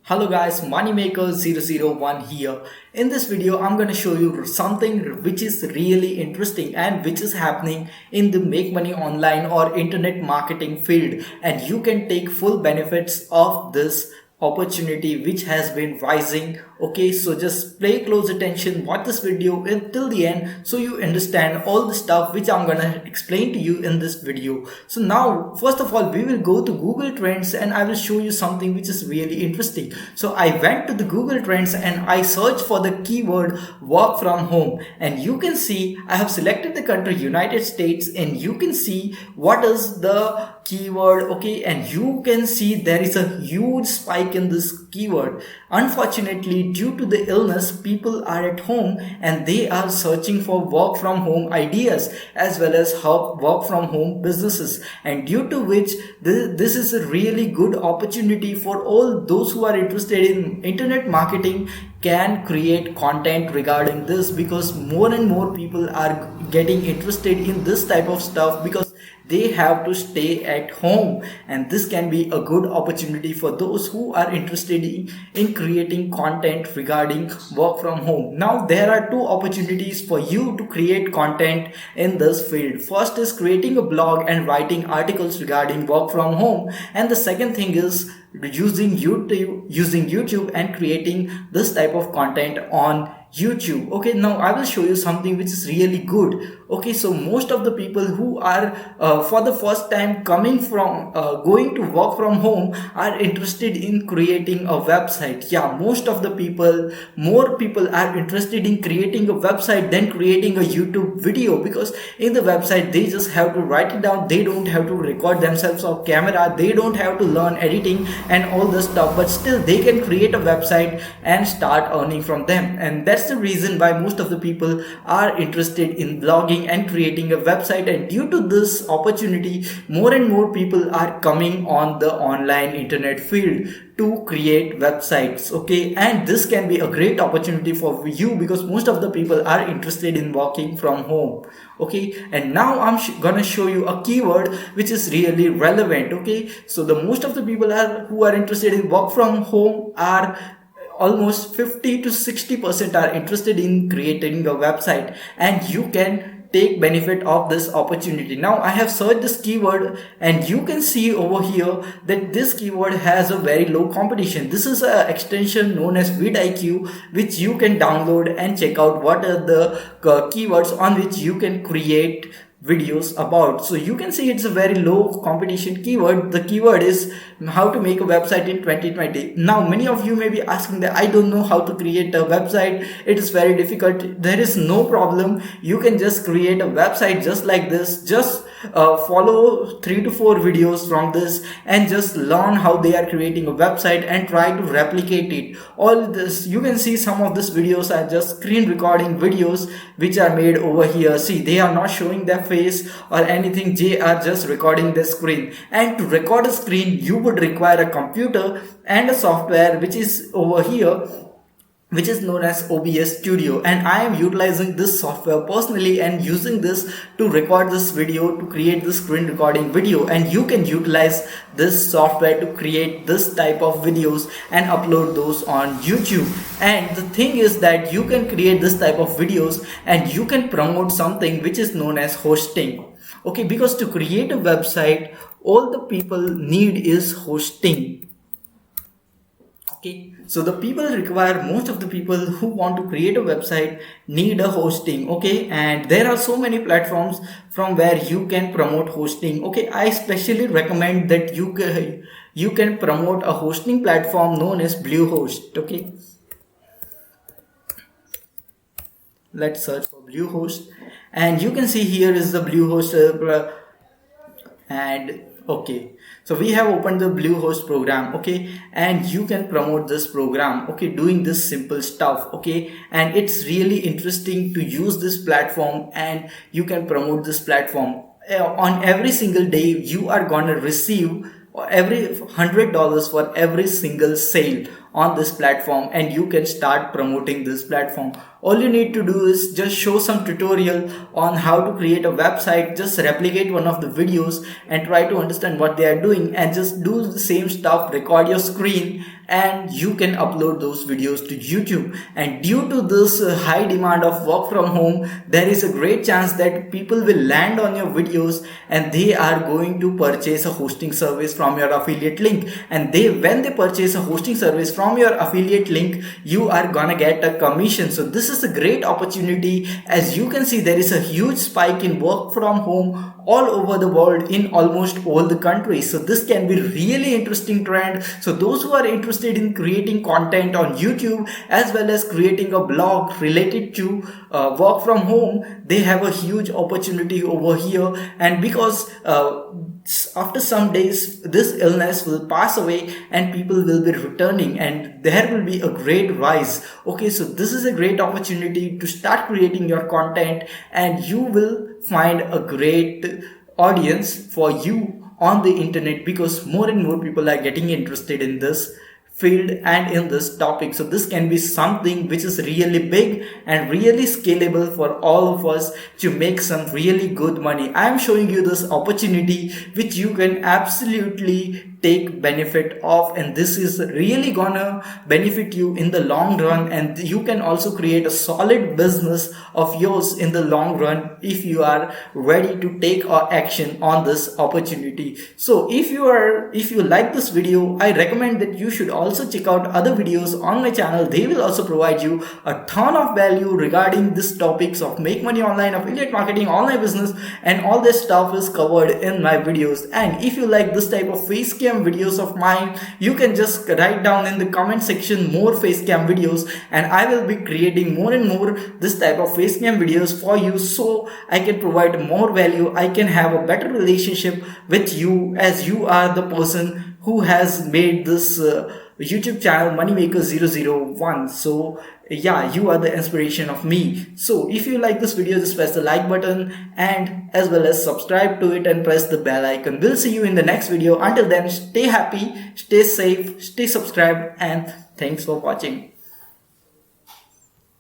Hello guys, Moneymaker001 here. In this video, I'm going to show you something which is really interesting and which is happening in the make money online or internet marketing field, and you can take full benefits of this opportunity which has been rising. Okay, so just pay close attention, watch this video until the end so you understand all the stuff which I'm gonna explain to you in this video. So now first of all, we will go to Google Trends and I will show you something which is really interesting. So I went to the Google Trends and I searched for the keyword work from home, and you can see I have selected the country United States, and you can see what is the keyword. Okay, and you can see there is a huge spike in this keyword. Unfortunately, due to the illness, people are at home and they are searching for work from home ideas as well as work from home businesses, and due to which this is a really good opportunity for all those who are interested in internet marketing can create content regarding this, because more and more people are getting interested in this type of stuff because they have to stay at home, and this can be a good opportunity for those who are interested in creating content regarding work from home. Now there are two opportunities for you to create content in this field. First is creating a blog and writing articles regarding work from home, and the second thing is using YouTube and creating this type of content on YouTube. Okay, now I will show you something which is really good. Okay, so most of the people who are for the first time coming from going to work from home are interested in creating a website. Yeah, most of the people, more people are interested in creating a website than creating a YouTube video, because in the website they just have to write it down, they don't have to record themselves off camera, they don't have to learn editing and all this stuff, but still they can create a website and start earning from them. And that's the reason why most of the people are interested in blogging and creating a website, and due to this opportunity, more and more people are coming on the online internet field to create websites. Okay, and this can be a great opportunity for you because most of the people are interested in working from home. Okay, and now I'm gonna show you a keyword which is really relevant. Okay, so the most of the people who are interested in work from home are almost 50 to 60% are interested in creating a website, and you can take benefit of this opportunity. Now I have searched this keyword, and you can see over here that this keyword has a very low competition. This is an extension known as vidIQ, which you can download and check out what are the keywords on which you can create videos about. So you can see it's a very low competition keyword. The keyword is how to make a website in 2020. Now many of you may be asking that I don't know how to create a website, it is very difficult. There is no problem, you can just create a website just like this. Just follow 3 to 4 videos from this and just learn how they are creating a website and try to replicate it. All this, you can see some of these videos are just screen recording videos which are made over here. See, they are not showing their face or anything, they are just recording the screen. And to record a screen you would require a computer and a software which is over here, which is known as OBS Studio, and I am utilizing this software personally and using this to record this video, to create this screen recording video. And you can utilize this software to create this type of videos and upload those on YouTube. And the thing is that you can create this type of videos and you can promote something which is known as hosting. Okay, because to create a website all the people need is hosting. Okay, so the people require, most of the people who want to create a website need a hosting. Okay, and there are so many platforms from where you can promote hosting. Okay, I especially recommend that you can promote a hosting platform known as Bluehost. Okay, let's search for Bluehost, and you can see here is the Bluehost and okay, so we have opened the Bluehost program. Okay, and you can promote this program, okay, doing this simple stuff. Okay, and it's really interesting to use this platform, and you can promote this platform. On every single day you are gonna receive every $100 for every single sale on this platform and you can start promoting this platform. All you need to do is just show some tutorial on how to create a website, just replicate one of the videos and try to understand what they are doing and just do the same stuff, record your screen, and you can upload those videos to YouTube. And due to this high demand of work from home, there is a great chance that people will land on your videos and they are going to purchase a hosting service from your affiliate link. And when they purchase a hosting service from your affiliate link, you are gonna get a commission. So this is a great opportunity. As you can see, there is a huge spike in work from home all over the world in almost all the countries. So this can be really interesting trend. So those who are interested in creating content on YouTube as well as creating a blog related to work from home, they have a huge opportunity over here. And because after some days this illness will pass away and people will be returning and there will be a great rise. Okay, so this is a great opportunity to start creating your content and you will find a great audience for you on the internet, because more and more people are getting interested in this field and in this topic. So this can be something which is really big and really scalable for all of us to make some really good money. I am showing you this opportunity which you can absolutely take benefit of, and this is really gonna benefit you in the long run, and you can also create a solid business of yours in the long run if you are ready to take action on this opportunity. So if you like this video, I recommend that you should also check out other videos on my channel. They will also provide you a ton of value regarding these topics of make money online, affiliate marketing, online business, and all this stuff is covered in my videos. And if you like this type of face cam videos of mine, you can just write down in the comment section more face cam videos, and I will be creating more and more this type of face cam videos for you, so I can provide more value. I can have a better relationship with you, as you are the person who has made this YouTube channel Moneymaker 001. So yeah, you are the inspiration of me. So if you like this video, just press the like button and as well as subscribe to it and press the bell icon. We'll see you in the next video. Until then, stay happy, stay safe, stay subscribed, and thanks for watching.